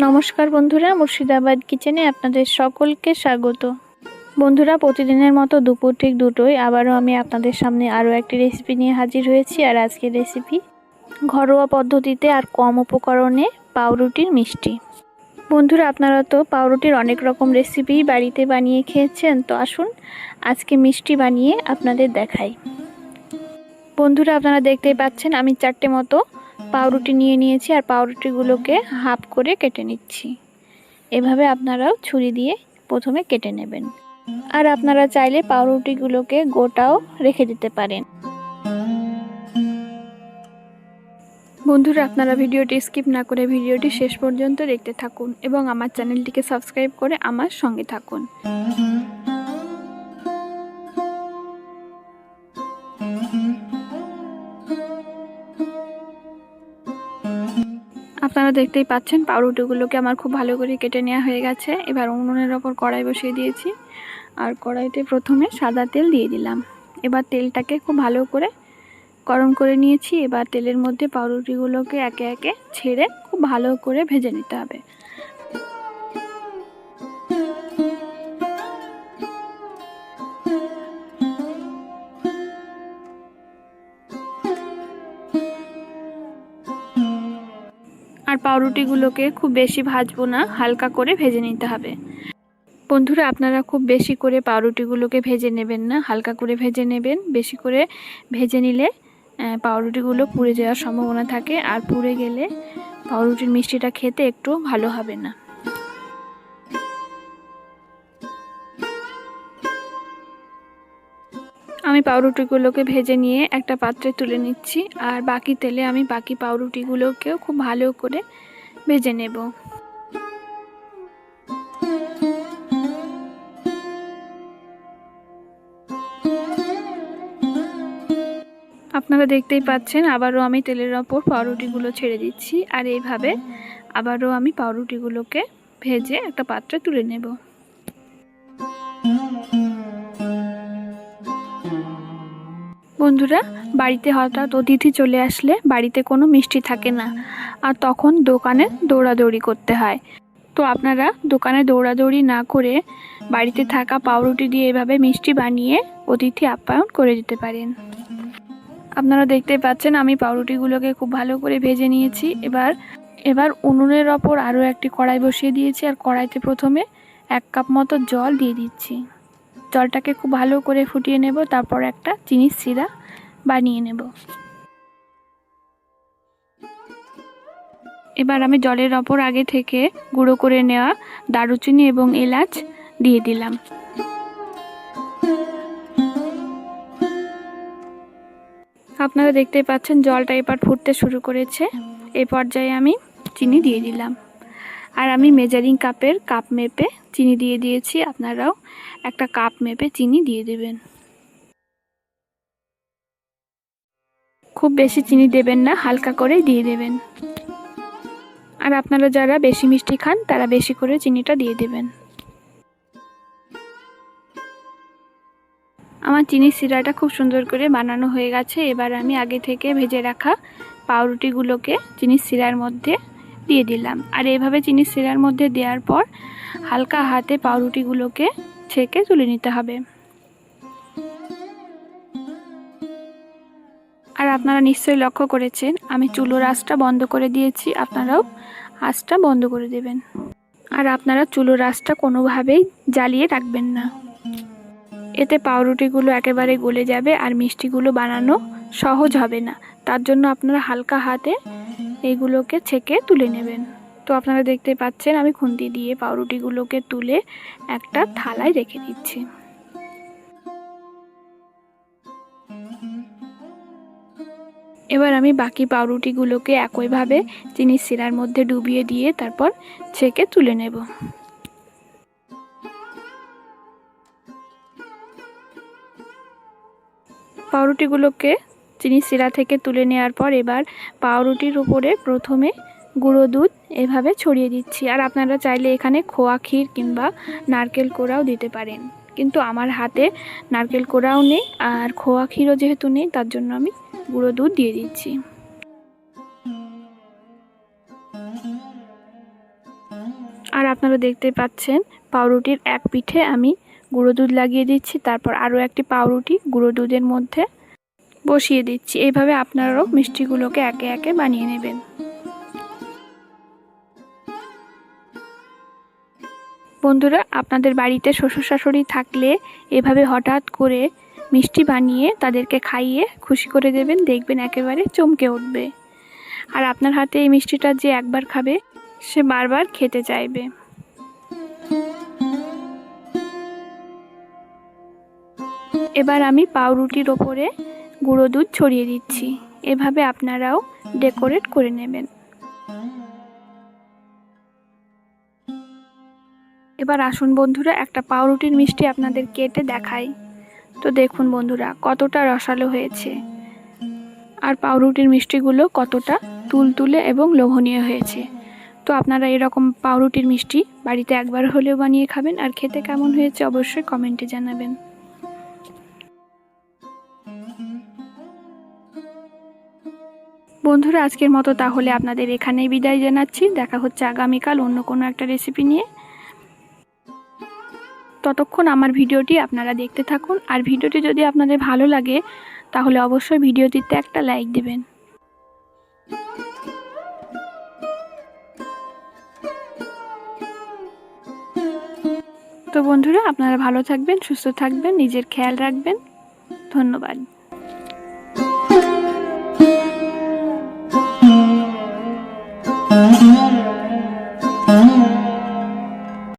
নমস্কার বন্ধুরা, মুর্শিদাবাদ কিচেনে আপনাদের সকলকে স্বাগত। বন্ধুরা, প্রতিদিনের মতো দুপুর ঠিক দুটোই আবারও আমি আপনাদের সামনে আরও একটি রেসিপি নিয়ে হাজির হয়েছি। আর আজকের রেসিপি ঘরোয়া পদ্ধতিতে আর কম উপকরণে পাউরুটির মিষ্টি। বন্ধুরা, আপনারা তো পাউরুটির অনেক রকম রেসিপি বাড়িতে বানিয়ে খেয়েছেন, তো আসুন আজকে মিষ্টি বানিয়ে আপনাদের দেখাই। বন্ধুরা, আপনারা দেখতেই পাচ্ছেন আমি 4টে মতো পাউরুটি নিয়ে নিয়েছি আর পাউরুটিগুলোকে হাফ করে কেটে নিচ্ছি। এভাবে আপনারাও ছুরি দিয়ে প্রথমে কেটে নেবেন। আর আপনারা চাইলে পাউরুটিগুলোকে গোটাও রেখে দিতে পারেন। বন্ধুরা, আপনারা ভিডিওটি স্কিপ না করে ভিডিওটি শেষ পর্যন্ত দেখতে থাকুন এবং আমার চ্যানেলটিকে সাবস্ক্রাইব করে আমার সঙ্গে থাকুন। আপনারা দেখতেই পাচ্ছেন পাউরুটিগুলোকে আমার খুব ভালো করে কেটে নেওয়া হয়ে গেছে। এবার উনুনের ওপর কড়াই বসিয়ে দিয়েছি আর কড়াইতে প্রথমে সাদা তেল দিয়ে দিলাম। এবার তেলটাকে খুব ভালো করে গরম করে নিয়েছি। এবার তেলের মধ্যে পাউরুটিগুলোকে একে একে ছেড়ে খুব ভালো করে ভেজে নিতে হবে। আর পাউরুটিগুলোকে খুব বেশি ভাজবো না, হালকা করে ভেজে নিতে হবে। বন্ধুরা, আপনারা খুব বেশি করে পাউরুটিগুলোকে ভেজে নেবেন না, হালকা করে ভেজে নেবেন। বেশি করে ভেজে নিলে পাউরুটিগুলো পুড়ে যাওয়ার সম্ভাবনা থাকে, আর পুড়ে গেলে পাউরুটির মিষ্টিটা খেতে একটু ভালো হবে না। আমি পাউরুটিগুলোকে ভেজে নিয়ে একটা পাত্রে তুলে নিচ্ছি আর বাকি তেলে আমি বাকি পাউরুটিগুলোকেও খুব ভালো করে ভেজে নেব। আপনারা দেখতেই পাচ্ছেন আবারও আমি তেলের ওপর পাউরুটিগুলো ছেড়ে দিচ্ছি আর এইভাবে আবারও আমি পাউরুটিগুলোকে ভেজে একটা পাত্রে তুলে নেব। বন্ধুরা, বাড়িতে হঠাৎ অতিথি চলে আসলে বাড়িতে কোনো মিষ্টি থাকে না আর তখন দোকানে দৌড়াদৌড়ি করতে হয়। তো আপনারা দোকানে দৌড়াদৌড়ি না করে বাড়িতে থাকা পাউরুটি দিয়ে এভাবে মিষ্টি বানিয়ে অতিথি আপ্যায়ন করে দিতে পারেন। আপনারা দেখতেই পাচ্ছেন আমি পাউরুটিগুলোকে খুব ভালো করে ভেজে নিয়েছি। এবার উনুনের ওপর আরও একটি কড়াই বসিয়ে দিয়েছি আর কড়াইতে প্রথমে 1 কাপ মতো জল দিয়ে দিচ্ছি। জলটাকে খুব ভালো করে ফুটিয়ে নেব, তারপর একটা চিনির সিরা বানিয়ে নেব। এবার আমি জলের ওপর আগে থেকে গুঁড়ো করে নেওয়া দারুচিনি এবং এলাচ দিয়ে দিলাম। আপনারা দেখতেই পাচ্ছেন জলটা এবার ফুটতে শুরু করেছে। এই পর্যায়ে আমি চিনি দিয়ে দিলাম আর আমি মেজারিং কাপের কাপ মেপে চিনি দিয়ে দিয়েছি। আপনারাও একটা কাপ মেপে চিনি দিয়ে দেবেন। খুব বেশি চিনি দেবেন না, হালকা করে দিয়ে দেবেন। আর আপনারা যারা বেশি মিষ্টি খান তারা বেশি করে চিনিটা দিয়ে দেবেন। আমার চিনির সিরাটা খুব সুন্দর করে বানানো হয়ে গেছে। এবার আমি আগে থেকে ভেজে রাখা পাউরুটিগুলোকে চিনির সিরার মধ্যে দিয়ে দিলাম আর এইভাবে চিনির সিরার মধ্যে দেওয়ার পর হালকা হাতে পাউরুটিগুলোকে ছেঁকে তুলে নিতে হবে। আর আপনারা নিশ্চয়ই লক্ষ্য করেছেন আমি চুলোর আঁচটা বন্ধ করে দিয়েছি, আপনারাও আঁচটা বন্ধ করে দেবেন। আর আপনারা চুলোর আঁচটা কোনোভাবেই জ্বালিয়ে রাখবেন না, এতে পাউরুটিগুলো একেবারে গলে যাবে আর মিষ্টিগুলো বানানো সহজ হবে না। তার জন্য আপনারা হালকা হাতে এইগুলোকে ছেঁকে তুলে নেবেন। তো আপনারা দেখতে পাচ্ছেন আমি খুন্তি দিয়ে পাউরুটিগুলোকে তুলে একটা থালায় রেখে দিচ্ছি। এবার আমি বাকি পাউরুটিগুলোকে একইভাবে চিনির সিরার মধ্যে ডুবিয়ে দিয়ে তারপর ছেঁকে তুলে নেব। পাউরুটিগুলোকে চিনির সিরা থেকে তুলে নেওয়ার পর এবার পাউরুটির উপরে প্রথমে গুঁড়ো দুধ এভাবে ছড়িয়ে দিচ্ছি। আর আপনারা চাইলে এখানে খোয়া ক্ষীর কিংবা নারকেল কোড়াও দিতে পারেন, কিন্তু আমার হাতে নারকেল কোড়াও নেই আর খোয়া ক্ষীরও যেহেতু নেই তার জন্য আমি গুঁড়ো দুধ দিয়ে দিচ্ছি। আপনারা দেখতে পাচ্ছেন পাউরুটির এক পিঠে আমি গুঁড়ো দুধ লাগিয়ে দিচ্ছি, তারপর আরও একটি পাউরুটি গুঁড়ো দুধের মধ্যে বসিয়ে দিচ্ছি। এইভাবে আপনারাও মিষ্টিগুলোকে একে একে বানিয়ে নেবেন। বন্ধুরা, আপনাদের বাড়িতে শ্বশুর শাশুড়ি থাকলে এভাবে হঠাৎ করে মিষ্টি বানিয়ে তাদেরকে খাইয়ে খুশি করে দেবেন, দেখবেন একেবারে চমকে উঠবে। আর আপনার হাতে এই মিষ্টিটা যে একবার খাবে সে বারবার খেতে চাইবে। এবার আমি পাউরুটির ওপরে গুঁড়ো দুধ ছড়িয়ে দিচ্ছি। এভাবে আপনারাও ডেকোরেট করে নেবেন। এবার আসুন বন্ধুরা, একটা পাউরুটির মিষ্টি আপনাদের কেটে দেখাই। তো দেখুন বন্ধুরা, কতটা রসালো হয়েছে, আর পাউরুটির মিষ্টিগুলো কতটা তুলতুলে এবং লোভনীয় হয়েছে। তো আপনারা এরকম পাউরুটির মিষ্টি বাড়িতে একবার হলেও বানিয়ে খাবেন, আর খেতে কেমন হয়েছে অবশ্যই কমেন্টে জানাবেন। বন্ধুরা, আজকের মতো তাহলে আপনাদের এখানেই বিদায় জানাচ্ছি। দেখা হচ্ছে আগামীকাল অন্য কোনো একটা রেসিপি নিয়ে। ততক্ষণ আমার ভিডিওটি আপনারা দেখতে থাকুন, আর ভিডিওটি যদি আপনাদের ভালো লাগে তাহলে অবশ্যই ভিডিওটিতে একটা লাইক দেবেন। তো বন্ধুরা, আপনারা ভালো থাকবেন, সুস্থ থাকবেন, নিজের খেয়াল রাখবেন। ধন্যবাদ।